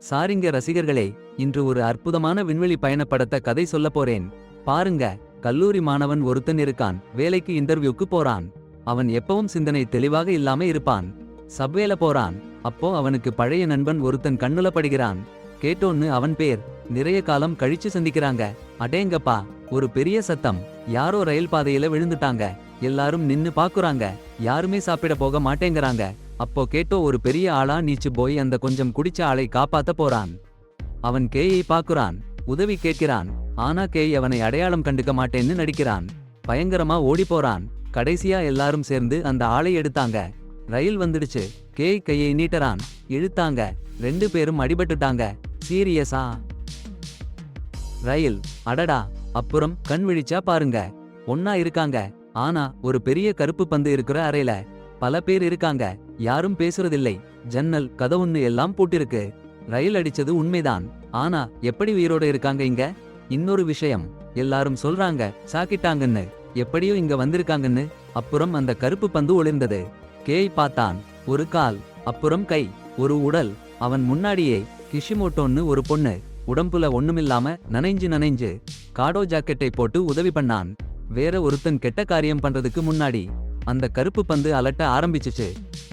சாரிங்க ரசிகர்களே, இன்று ஒரு அற்புதமான விண்வெளி பயணப்படத்த கதை சொல்ல போறேன். பாருங்க, கல்லூரி மாணவன் ஒருத்தன் இருக்கான். வேலைக்கு இன்டர்வியூக்கு போறான். அவன் எப்பவும் சிந்தனை தெளிவாக இல்லாம இருப்பான். சப்வேல போறான். அப்போ அவனுக்கு பழைய நண்பன் ஒருத்தன் கண்ணுல படுகிறான். கேட்டோன்னு அவன் பேர். நிறைய காலம் கழிச்சு சந்திக்கிறாங்க. அடேங்கப்பா, ஒரு பெரிய சத்தம். யாரோ ரயில் பாதையில விழுந்துட்டாங்க. எல்லாரும் நின்னு பாக்குறாங்க. யாருமே சாப்பிட போக மாட்டேங்கறாங்க. அப்போ கேட்டோ ஒரு பெரிய ஆளா நீச்சு போய் அந்த கொஞ்சம் குடிச்ச ஆளை காப்பாத்த போறான். அவன் கேயை பாக்குறான். உதவி கேட்கிறான். ஆனா கேய் அவனை அடையாளம் கண்டுக்க மாட்டேன்னு நடிக்கிறான். பயங்கரமா ஓடி போறான். கடைசியா எல்லாரும் சேர்ந்து அந்த ஆளை எடுத்தாங்க. ரயில் வந்துடுச்சு. கேய் கையை நீட்டறான். இழுத்தாங்க. 2 பேரும் அடிபட்டுட்டாங்க. சீரியஸா? ரயில், அடடா. அப்புறம் கண் விழிச்சா பாருங்க, ஒன்னா இருக்காங்க. ஆனா ஒரு பெரிய கருப்பு பந்து இருக்கிற அறையில பல பேர் இருக்காங்க. யாரும் பேசுறதில்லை. ஜன்னல் கதவுன்னு எல்லாம் பூட்டிருக்கு. ரயில் அடிச்சது உண்மைதான். ஆனா எப்படி உயிரோட இருக்காங்க இங்க? இன்னொரு விஷயம், எல்லாரும் சொல்றாங்க சாக்கிட்டாங்கன்னு. எப்படியோ இங்க வந்திருக்காங்கன்னு. அப்புறம் அந்த கருப்பு பந்து ஒளிர்ந்தது. கேய் பார்த்தான். ஒரு கால், அப்புறம் கை, ஒரு உடல். அவன் முன்னாடியே கிஷிமோட்டோன்னு ஒரு பொண்ணு. உடம்புல ஒண்ணுமில்லாம நனைஞ்சு காடோ ஜாக்கெட்டை போட்டு உதவி பண்ணான். வேற ஒருத்தன் கெட்ட காரியம் பண்றதுக்கு முன்னாடி அந்த கருப்பு பந்து அலட்ட ஆரம்பிச்சுச்சு.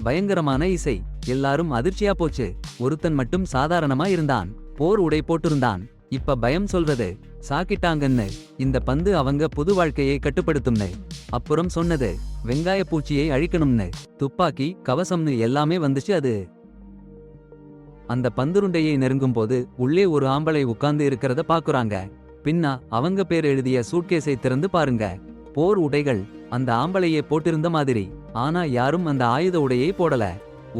பயங்கரமான இசை. எல்லாரும் அதிர்ச்சியா போச்சு. ஒருத்தன் மட்டும் சாதாரணமா இருந்தான். போர் உடை போட்டிருந்தான். இப்ப பயம் சொல்றது சாக்கிட்டாங்கன்னு. இந்த பந்து அவங்க புது வாழ்க்கையை கட்டுப்படுத்தும்னு. அப்புறம் சொன்னது வெங்காய பூச்சியை அழிக்கணும்னு. துப்பாக்கி, கவசம்னு எல்லாமே வந்துச்சு. அது அந்த பந்துருண்டையை நெருங்கும் போது உள்ளே ஒரு ஆம்பளை உட்கார்ந்து இருக்கிறத பாக்குறாங்க. பின்னா அவங்க பேர் எழுதிய சூட்கேஸை திறந்து பாருங்க. போர் உடைகள் அந்த ஆம்பளையே போட்டிருந்த மாதிரி. ஆனா யாரும் அந்த ஆயுத உடையை போடல.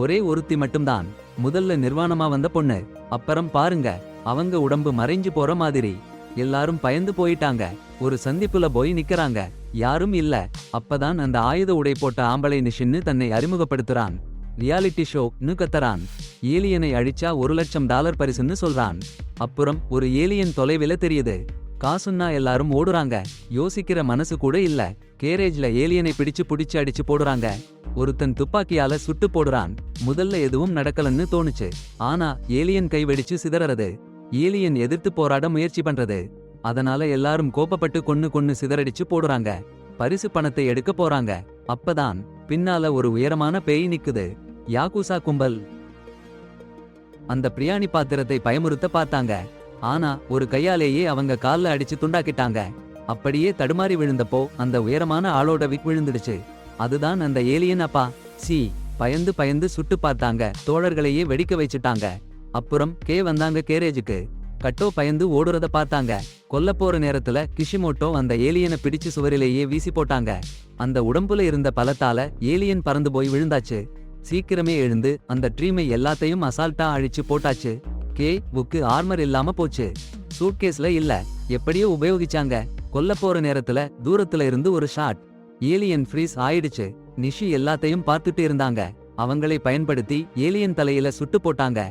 ஒரே ஒருத்தி மட்டும்தான். முதல்ல நிர்வாணமா வந்த பொண்ணு. அப்புறம் பாருங்க, அவங்க உடம்பு மறைஞ்சு போற மாதிரி. எல்லாரும் பயந்து போயிட்டாங்க. ஒரு சந்திப்புல போய் நிக்கறாங்க. யாரும் இல்ல. அப்பதான் அந்த ஆயுத உடை போட்ட ஆம்பளை நிஷின்னு தன்னை அறிமுகப்படுத்துறான். ரியாலிட்டி ஷோன்னு கத்தறான். ஏலியனை அழிச்சா $1,00,000 பரிசுன்னு சொல்றான். அப்புறம் ஒரு ஏலியன் தொலைவில தெரியுது. காசுன்னா எல்லாரும் ஓடுறாங்க. யோசிக்கிற மனசு கூட இல்ல. கேரேஜ்ல ஏலியனை பிடிச்சு அடிச்சு போடுறாங்க. ஒருத்தன் துப்பாக்கியால சுட்டு போடுறான். முதல்ல எதுவும் நடக்கலன்னு தோணுச்சு. ஆனா ஏலியன் கை வெடிச்சு சிதறது. ஏலியன் எதிர்த்து போராட முயற்சி பண்றது. அதனால எல்லாரும் கோபப்பட்டு கொன்னு சிதறடிச்சு போடுறாங்க. பரிசு பணத்தை எடுக்க போறாங்க. அப்பதான் பின்னால ஒரு உயரமான பேய் நிக்குது. யாகுசா கும்பல். அந்த பிரியாணி பாத்திரத்தை பயமுறுத்த பார்த்தாங்க. ஆனா ஒரு கையாலேயே அவங்க கால்ல அடிச்சு துண்டாக்கிட்டாங்க. அப்படியே தடுமாறி விழுந்தப்போ அந்த உயரமான ஆளோட விக் விழுந்துடுச்சு. அதுதான் அந்த ஏலியன். அப்பா சி, பயந்து சுட்டு பார்த்தாங்க. தோழர்களையே வெடிக்க வச்சுட்டாங்க. அப்புறம் வந்தாங்க கேரேஜுக்கு. கட்டோ பயந்து ஓடுறத பார்த்தாங்க. கொல்ல போற நேரத்துல கிஷிமோட்டோ அந்த ஏலியனை பிடிச்சு சுவரிலேயே வீசி போட்டாங்க. அந்த உடம்புல இருந்த பலத்தால ஏலியன் பறந்து போய் விழுந்தாச்சு. சீக்கிரமே எழுந்து அந்த ட்ரீமை எல்லாத்தையும் அசால்ட்டா அழிச்சு போட்டாச்சு. வுக்கு ஆர்மர் இல்லாம போச்சு. சூட்கேஸ்ல இல்ல. எப்படியோ உபயோகிச்சாங்க. கொல்ல போற நேரத்துல தூரத்துல இருந்து ஒரு ஷாட். ஏலியன் ஃப்ரீஸ் ஆயிடுச்சு. நிஷி எல்லாத்தையும் பார்த்துட்டு இருந்தாங்க. அவங்களை பயன்படுத்தி ஏலியன் தலையில சுட்டு போட்டாங்க.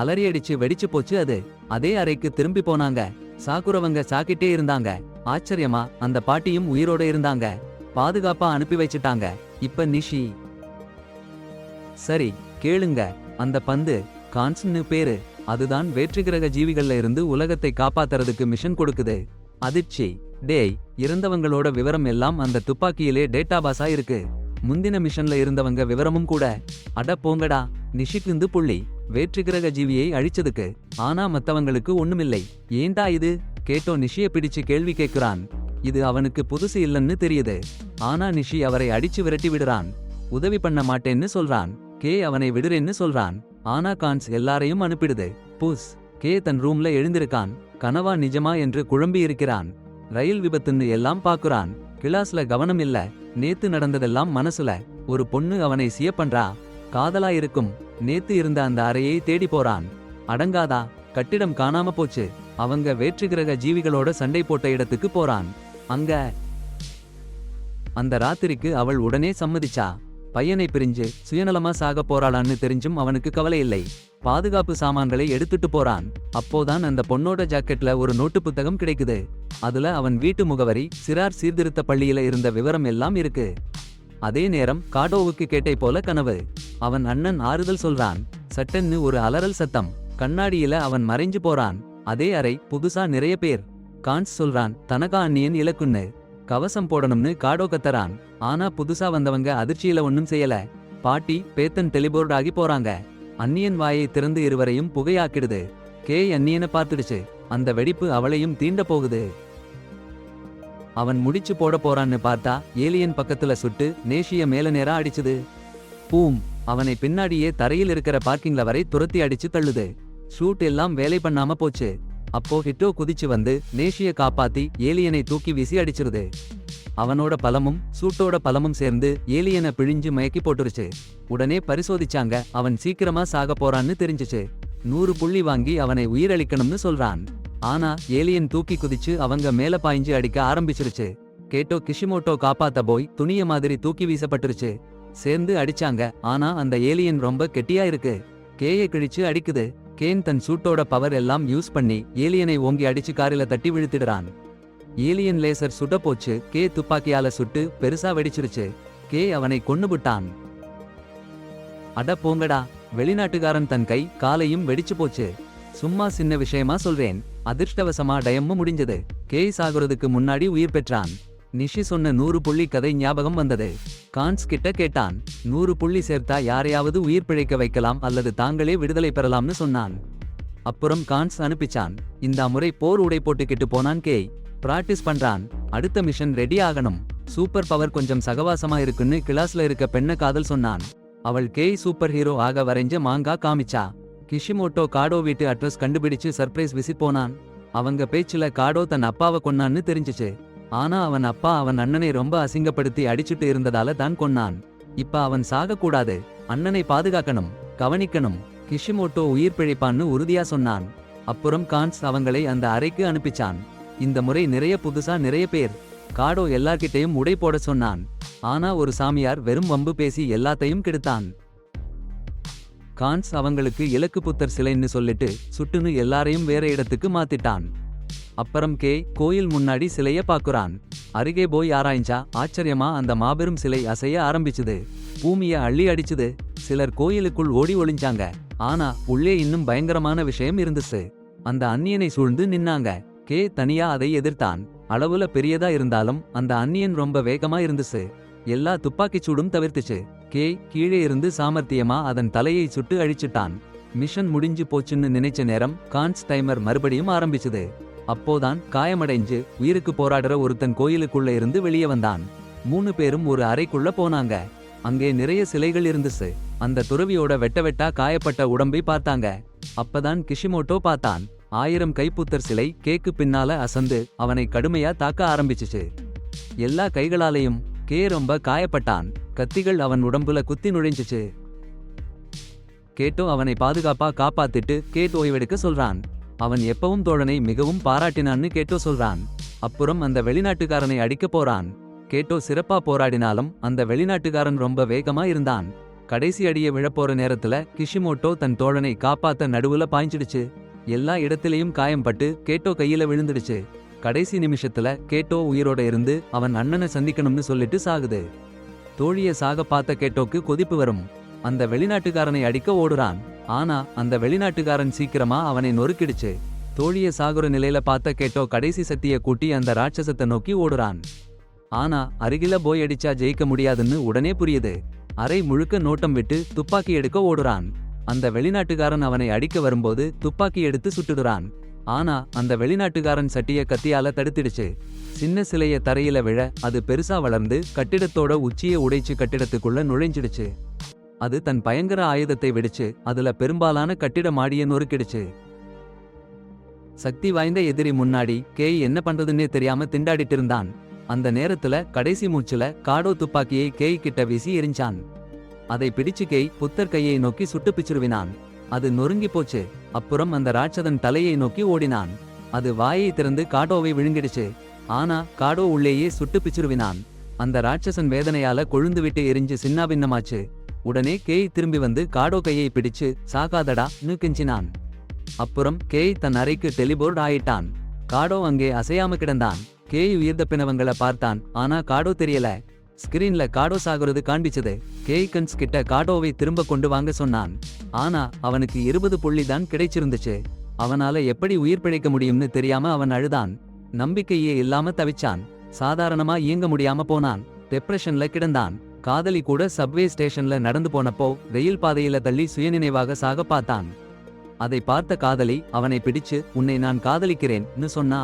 அலறியடிச்சு வெடிச்சு போச்சு அது. அதே அறைக்கு திரும்பி போனாங்க. சாக்குறவங்க சாக்கிட்டே இருந்தாங்க. ஆச்சரியமா அந்த பாட்டியும் உயிரோட இருந்தாங்க. பாதுகாப்பா அனுப்பி வச்சிட்டாங்க. இப்ப நிஷி. சரி கேளுங்க, அந்த பந்து கான்ஸ்னு பேரு. அதுதான் வேற்றுகிரக ஜீவிகள்ல இருந்து உலகத்தை காப்பாத்துறதுக்கு மிஷன் கொடுக்குது. அதிர்ச்சி. டேய், இறந்தவங்களோட விவரம் எல்லாம் அந்த துப்பாக்கியிலே டேட்டாபாஸா இருக்கு. முந்தின மிஷன்ல இருந்தவங்க விவரமும் கூட. அட போங்கடா. நிஷிக்கு புள்ளி. வேற்றுகிரக ஜீவியை அழிச்சதுக்கு. ஆனா மத்தவங்களுக்கு ஒண்ணுமில்லை. ஏண்டா இது? கேட்டோ நிஷிய பிடிச்சு கேள்வி கேட்கிறான். இது அவனுக்கு புதுசு இல்லன்னு தெரியுது. ஆனா நிஷி அவரை அடிச்சு விரட்டி விடுறான். உதவி பண்ண மாட்டேன்னு சொல்றான். அவனை விடுறேன்னு சொல்றான். ஆனா கான்ஸ் எல்லாரையும் அனுப்பிடுது. புஸ். தன் ரூம்ல எழுந்திருக்கான். கனவா நிஜமா என்று குழம்பி இருக்கிறான். ரயில் விபத்துன்னு எல்லாம் பாக்குறான். கிளாஸ்ல கவனம் இல்ல. நேத்து நடந்ததெல்லாம் மனசுல. ஒரு பொண்ணு அவனை சிய பண்றா. காதலா இருக்கும். நேத்து இருந்த அந்த அறையை தேடி போறான். அடங்காதா. கட்டிடம் காணாம போச்சு. அவங்க வேற்றுகிரக ஜீவிகளோட சண்டை போட்ட இடத்துக்கு போறான். அங்க அந்த ராத்திரிக்கு அவள் உடனே சம்மதிச்சா. பையனை பிரிஞ்சு சுயநலமா சாக போறாளான்னு தெரிஞ்சும் அவனுக்கு கவலை இல்லை. பாதுகாப்பு சாமான்களை எடுத்துட்டு போறான். அப்போதான் அந்த பொண்ணோட ஜாக்கெட்ல ஒரு நோட்டு புத்தகம் கிடைக்குது. அதுல அவன் வீட்டு முகவரி, சிறார் சீர்திருத்த பள்ளியில இருந்த விவரம் எல்லாம் இருக்கு. அதே நேரம் காடோவுக்கு கேட்டை போல கனவு. அவன் அண்ணன் ஆறுதல் சொல்றான். சட்டன்னு ஒரு அலறல் சத்தம். கண்ணாடியில அவன் மறைஞ்சு போறான். அதே அறை, புதுசா நிறைய பேர். கான்ஸ் சொல்றான் தனகா அண்ணியன் இலக்குன்னு. கவசம் போடணும்னு காடோ கத்தறான். ஆனா புதுசா வந்தவங்க அதிர்ச்சியில ஒண்ணும் செய்யல. பாட்டி பேத்தன் டெலிபோர்ட் ஆகி போறாங்க. அந்நியன் வாயை திறந்து இருவரையும் புகையாக்கிடுது. கேய் அந்நியனை பார்த்துடுச்சு. அந்த வெடிப்பு அவளையும் தீண்ட போகுது. அவன் முடிச்சு போட போறான்னு பார்த்தா ஏலியன் பக்கத்துல சுட்டு நேஷிய மேல நேரா அடிச்சுது. பூம்! அவனை பின்னாடியே தரையில் இருக்கிற பார்க்கிங்ல வரை துரத்தி அடிச்சு தள்ளுது. ஷூட் எல்லாம் வேலை பண்ணாம போச்சு. அப்போ ஹிட்டோ குதிச்சு வந்து நேஷிய காப்பாத்தி ஏலியனை தூக்கி வீசி அடிச்சிருது. அவனோட பலமும் சூட்டோட பலமும் சேர்ந்து ஏலியனை பிழிஞ்சு மயக்கி போட்டுருச்சு. உடனே பரிசோதிச்சாங்க. அவன் சீக்கிரமா சாக போறான்னு தெரிஞ்சுச்சு. 100 புள்ளி வாங்கி அவனை உயிரளிக்கணும்னு சொல்றான். ஆனா ஏலியன் தூக்கி குதிச்சு அவங்க மேல பாய்ஞ்சு அடிக்க ஆரம்பிச்சிருச்சு. கேட்டோ கிஷிமோட்டோ காப்பாத்த போய் துணிய மாதிரி தூக்கி வீசப்பட்டுருச்சு. சேர்ந்து அடிச்சாங்க. ஆனா அந்த ஏலியன் ரொம்ப கெட்டியா இருக்கு. கேயை கிழிச்சு அடிக்குது. கேன் தன் சூட்டோட பவர் எல்லாம் யூஸ் பண்ணி ஏலியனை ஓங்கி அடிச்சு காரில தட்டி விழுத்திடுறான். ஏலியன் லேசர் சுட போச்சு. கே துப்பாக்கியால சுட்டு பெருசா வெடிச்சிருச்சு. கே அவனை கொன்னுபிட்டான். அட போங்கடா! வெளிநாட்டுக்காரன் தன் கை காலையும் வெடிச்சு போச்சு. சும்மா சின்ன விஷயமா சொல்றேன். அதிர்ஷ்டவசமா டயமும் முடிஞ்சது. கேய் சாகுறதுக்கு முன்னாடி உயிர் பெற்றான். நிஷி சொன்ன 100 புள்ளி கதை ஞாபகம் வந்தது. கான்ஸ் கிட்ட கேட்டான். 100 புள்ளி சேர்த்தா யாரையாவது உயிர் பிழைக்க வைக்கலாம் அல்லது தாங்களே விடுதலை பெறலாம்னு சொன்னான். அப்புறம் கான்ஸ் அனுப்பிச்சான். இந்த முறை போர் உடை போட்டுக்கிட்டு போனான் கேய். பிராக்டிஸ் பண்றான். அடுத்த மிஷன் ரெடி ஆகணும். சூப்பர் பவர் கொஞ்சம் சகவாசமா இருக்குன்னு கிளாஸ்ல இருக்க பெண்ண காதல் சொன்னான். அவள் கேய் சூப்பர் ஹீரோ ஆக வரைஞ்ச மாங்கா காமிச்சா. கிஷிமோட்டோ காடோ வீட்டு அட்ரஸ் கண்டுபிடிச்சு சர்ப்ரைஸ் விசிட் போனான். அவங்க பேச்சுல காடோ தன் அப்பாவை கொன்னான்னு தெரிஞ்சுச்சு. ஆனா அவன் அப்பா அவன் அண்ணனை ரொம்ப அசிங்கப்படுத்தி அடிச்சுட்டு இருந்ததால தான் கொன்னான். இப்ப அவன் சாகக்கூடாது. அண்ணனை பாதுகாக்கணும், கவனிக்கணும். கிஷிமோட்டோ உயிர் பிழைப்பான்னு உறுதியா சொன்னான். அப்புறம் கான்ஸ் அவங்களை அந்த அறைக்கு அனுப்பிச்சான். இந்த முறை நிறைய பேர். காடோ எல்லார்கிட்டையும் உடை போட சொன்னான். ஆனா ஒரு சாமியார் வெறும் வம்பு பேசி எல்லாத்தையும் கெடுத்தான். கான்ஸ் அவங்களுக்கு இலக்கு புத்தர் சிலைன்னு சொல்லிட்டு சுட்டுன்னு எல்லாரையும் வேற இடத்துக்கு மாத்திட்டான். அப்புறம் கே கோயில் முன்னாடி சிலைய பாக்குறான். அருகே போய் ஆராய்ஞ்சா ஆச்சரியமா அந்த மாபெரும் சிலை அசைய ஆரம்பிச்சுது. பூமிய அள்ளி அடிச்சுது. சிலர் கோயிலுக்குள் ஓடி ஒளிஞ்சாங்க. ஆனா உள்ளே இன்னும் பயங்கரமான விஷயம் இருந்துச்சு. அந்த அந்நியனை சூழ்ந்து நின்னாங்க. கே தனியா அதை எதிர்த்தான். அளவுல பெரியதா இருந்தாலும் அந்த அந்நியன் ரொம்ப வேகமா இருந்துச்சு. எல்லா துப்பாக்கிச் சூடும் தவிர்த்துச்சு. கே கீழே இருந்து சாமர்த்தியமா அதன் தலையை சுட்டு அழிச்சிட்டான். மிஷன் முடிஞ்சு போச்சுன்னு நினைச்ச நேரம் கான்ஸ் டைமர் மறுபடியும் ஆரம்பிச்சுது. அப்போதான் காயமடைஞ்சு உயிருக்கு போராடுற ஒருத்தன் கோயிலுக்குள்ள இருந்து வெளியே வந்தான். 3 பேரும் ஒரு அறைக்குள்ள போனாங்க. அங்கே நிறைய சிலைகள் இருந்துச்சு. அந்த துறவியோட வெட்டா காயப்பட்ட உடம்பை பார்த்தாங்க. அப்பதான் கிஷிமோட்டோ பார்த்தான். 1000 கைப்புத்தர் சிலை கேக்கு பின்னால அசந்து அவனை கடுமையா தாக்க ஆரம்பிச்சுச்சு. எல்லா கைகளாலையும் கே ரொம்ப காயப்பட்டான். கத்திகள் அவன் உடம்புல குத்தி நுழைஞ்சுச்சு. கேட்டோ அவனை பாதுகாப்பா காப்பாத்திட்டு கேட் ஓய்வெடுக்க சொல்றான். அவன் எப்பவும் தோழனை மிகவும் பாராட்டினான்னு கேட்டோ சொல்றான். அப்புறம் அந்த வெளிநாட்டுக்காரனை அடிக்க போறான். கேட்டோ சிறப்பா போராடினாலும் அந்த வெளிநாட்டுக்காரன் ரொம்ப வேகமா இருந்தான். கடைசி அடிய விழப்போற நேரத்துல கிஷிமோட்டோ தன் தோழனை காப்பாத்த நடுவுல பாய்ஞ்சிடுச்சு. எல்லா இடத்திலையும் காயம்பட்டு கேட்டோ கையில விழுந்துடுச்சு. கடைசி நிமிஷத்துல கேட்டோ உயிரோட இருந்து அவன் அண்ணனை சந்திக்கணும்னு சொல்லிட்டு சாகுது. தோழிய சாக பார்த்த கேட்டோக்கு கொதிப்பு வரும். அந்த வெளிநாட்டுக்காரனை அடிக்க ஓடுறான். ஆனா அந்த வெளிநாட்டுக்காரன் சீக்கிரமா அவனை நொறுக்கிடுச்சு. தோழிய சாகுற நிலையில பார்த்த கேட்டோ கடைசி சக்திய கூட்டி அந்த ராட்சசத்தை நோக்கி ஓடுறான். ஆனா அருகில போய் அடிச்சா ஜெயிக்க முடியாதுன்னு உடனே புரியுது. அரை முழுக்க நோட்டம் விட்டு துப்பாக்கி எடுக்க ஓடுறான். அந்த வெளிநாட்டுக்காரன் அவனை அடிக்க வரும்போது துப்பாக்கி எடுத்து சுட்டுடுறான். ஆனா அந்த வெளிநாட்டுக்காரன் சட்டிய கத்தியால தடுத்திடுச்சு. சின்ன சிலைய தரையில விழ அது பெருசா வளர்ந்து கட்டிடத்தோட உச்சியை உடைச்சு கட்டிடத்துக்குள்ள நுழைஞ்சிடுச்சு. அது தன் பயங்கர ஆயுதத்தை வெடிச்சு அதுல பெரும்பாலான கட்டிட மாடிய நொறுக்கிடுச்சு. சக்தி வாய்ந்த எதிரி முன்னாடி கேய் என்ன பண்றதுன்னே தெரியாம திண்டாடிட்டு இருந்தான். அந்த நேரத்துல கடைசி மூச்சுல காடோ துப்பாக்கியை கேய் கிட்ட வீசி எரிஞ்சான். அதை பிடிச்சு கேய் புத்தர் கையை நோக்கி சுட்டு பிச்சுருவினான். அது நொறுங்கி போச்சு. அப்புறம் அந்த ராட்சதன் தலையை நோக்கி ஓடினான். அது வாயை திறந்து காடோவை விழுங்கிடுச்சு. ஆனா காடோ உள்ளேயே சுட்டு பிச்சுருவினான். அந்த ராட்சசன் வேதனையால கொழுந்துவிட்டு எரிஞ்சு சின்னாபின்னமாச்சு. உடனே கேய் திரும்பி வந்து காடோ கையை பிடிச்சு சாகாதடான்னு கெஞ்சினான். அப்புறம் கேய் தன் அறைக்கு டெலிபோர்ட் ஆயிட்டான். காடோ அங்கே அசையாம கிடந்தான். கேய் உயிர்ந்த பிணவங்களை பார்த்தான். ஆனா காடோ தெரியல. ஸ்கிரீன்ல காடோ சாகுறது காண்பிச்சது. கேய்கன்ஸ் கிட்ட காடோவை திரும்ப கொண்டு வாங்க சொன்னான். ஆனா அவனுக்கு 20 புள்ளி தான் கிடைச்சிருந்துச்சு. அவனால எப்படி உயிர் பிழைக்க முடியும்னு தெரியாம அவன் அழுதான். நம்பிக்கையே இல்லாம தவிச்சான். சாதாரணமா இயங்க முடியாம போனான். டிப்ரெஷன்ல கிடந்தான். காதலி கூட சப்வே ஸ்டேஷன்ல நடந்து போனப்போ ரயில் பாதையில தள்ளி சுயநினைவாக சாக பார்த்தான். அதை பார்த்த காதலி அவனை பிடிச்சு, உன்னை நான் காதலிக்கிறேன்னு சொன்னா.